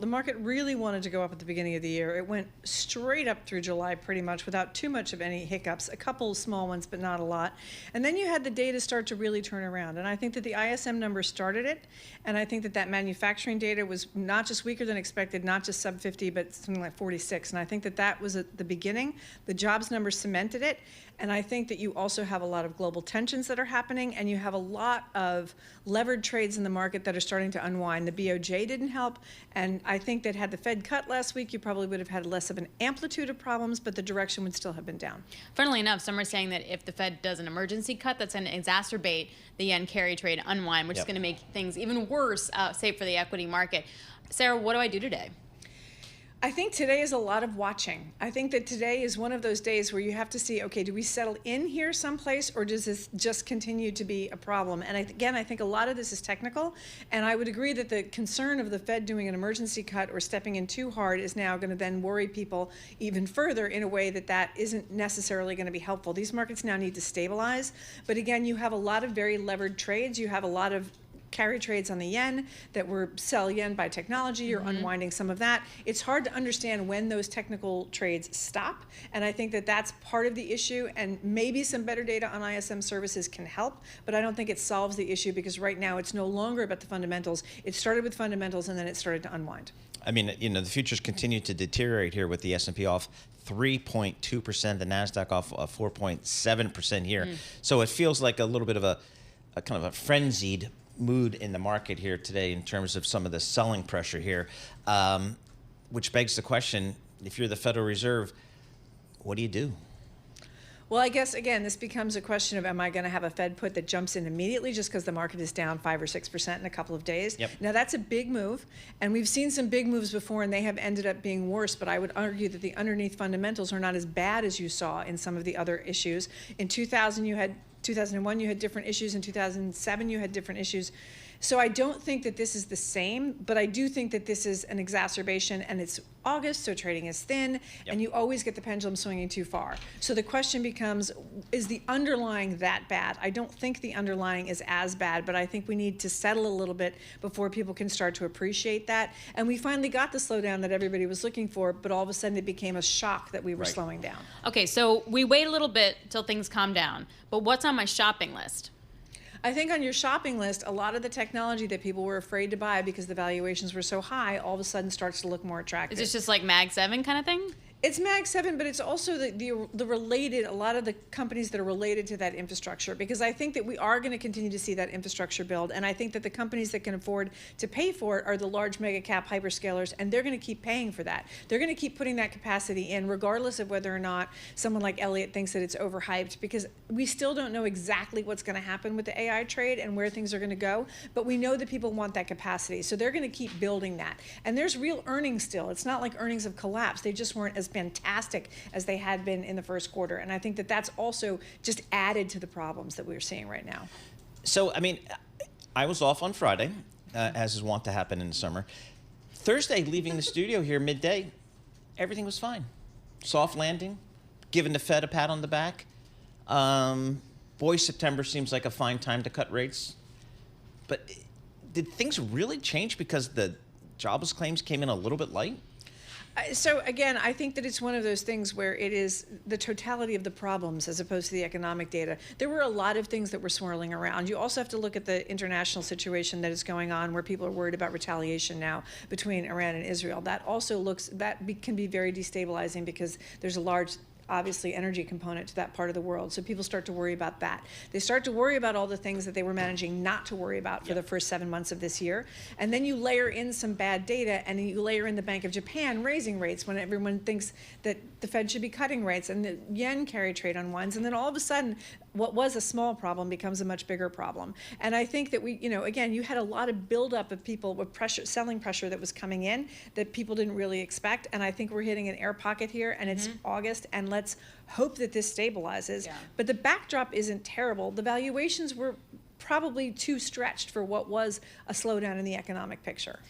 The market really wanted to go up at the beginning of the year. It went straight up through July pretty much without too much of any hiccups, a couple of small ones, but not a lot. And then you had the data start to really turn around. And I think that the ISM number started it. And I think that that manufacturing data was not just weaker than expected, not just sub 50, but something like 46. And I think that that was at the beginning. The jobs number cemented it. And I think that you also have a lot of global tensions that are happening, and you have a lot of levered trades in the market that are starting to unwind. The BOJ didn't help, and I think that had the Fed cut last week, you probably would have had less of an amplitude of problems, but the direction would still have been down. Funnily enough, some are saying that if the Fed does an emergency cut, that's going to exacerbate the yen carry trade unwind, which is going to make things even worse, say, for the equity market. Sarah, what do I do today? I think today is a lot of watching. I think that today is one of those days where you have to see, okay, do we settle in here someplace, or does this just continue to be a problem? And again, I think a lot of this is technical, and I would agree that the concern of the Fed doing an emergency cut or stepping in too hard is now going to then worry people even further in a way that that isn't necessarily going to be helpful. These markets now need to stabilize, but again, you have a lot of very levered trades. You have a lot of carry trades on the yen that were sell yen by technology. You're unwinding some of that. It's hard to understand when those technical trades stop, and I think that that's part of the issue, and maybe some better data on ISM services can help, but I don't think it solves the issue, because right now it's no longer about the fundamentals. It started with fundamentals, and then it started to unwind. I mean, you know, the futures continue to deteriorate here, with the S&P off 3.2%, the NASDAQ off 4.7% here. So it feels like a little bit of a kind of a frenzied mood in the market here today in terms of some of the selling pressure here, which begs the question, if you're the Federal Reserve, what do you do? Well, I guess, again, this becomes a question of, am I going to have a Fed put that jumps in immediately just because the market is down 5 or 6% in a couple of days? Now, that's a big move, and we've seen some big moves before, and they have ended up being worse, but I would argue that the underneath fundamentals are not as bad as you saw in some of the other issues. In 2001, you had different issues. In 2007, you had different issues. So I don't think that this is the same, but I do think that this is an exacerbation, and it's August, so trading is thin, and you always get the pendulum swinging too far. So the question becomes, is the underlying that bad? I don't think the underlying is as bad, but I think we need to settle a little bit before people can start to appreciate that. And we finally got the slowdown that everybody was looking for, but all of a sudden it became a shock that we were slowing down. Okay, so we wait a little bit till things calm down, but what's on my shopping list? I think on your shopping list, a lot of the technology that people were afraid to buy because the valuations were so high all of a sudden starts to look more attractive. Is this just like Mag 7 kind of thing? It's Mag 7, but it's also the related, a lot of the companies that are related to that infrastructure, because I think that we are going to continue to see that infrastructure build, and I think that the companies that can afford to pay for it are the large mega cap hyperscalers, and they're going to keep paying for that. They're going to keep putting that capacity in, regardless of whether or not someone like Elliott thinks that it's overhyped, because we still don't know exactly what's going to happen with the AI trade and where things are going to go, but we know that people want that capacity, so they're going to keep building that. And there's real earnings still. It's not like earnings have collapsed. They just weren't as fantastic as they had been in the first quarter. And I think that that's also just added to the problems that we're seeing right now. So, I mean, I was off on Friday, as is wont to happen in the summer. Thursday, leaving the studio here midday, everything was fine. Soft landing, giving the Fed a pat on the back. Boy, September seems like a fine time to cut rates. But did things really change because the jobless claims came in a little bit light? So again, I think that it's one of those things where it is the totality of the problems as opposed to the economic data. There were a lot of things that were swirling around. You also have to look at the international situation that is going on, where people are worried about retaliation now between Iran and Israel. That also can be very destabilizing, because there's a large, obviously, energy component to that part of the world. So people start to worry about that. They start to worry about all the things that they were managing not to worry about for the first 7 months of this year. And then you layer in some bad data, and you layer in the Bank of Japan raising rates when everyone thinks that the Fed should be cutting rates, and the yen carry trade unwinds. And then all of a sudden, what was a small problem becomes a much bigger problem. And I think that we, again, you had a lot of buildup of people with pressure, selling pressure that was coming in that people didn't really expect. And I think we're hitting an air pocket here, and it's August, and let's hope that this stabilizes. But the backdrop isn't terrible. The valuations were probably too stretched for what was a slowdown in the economic picture.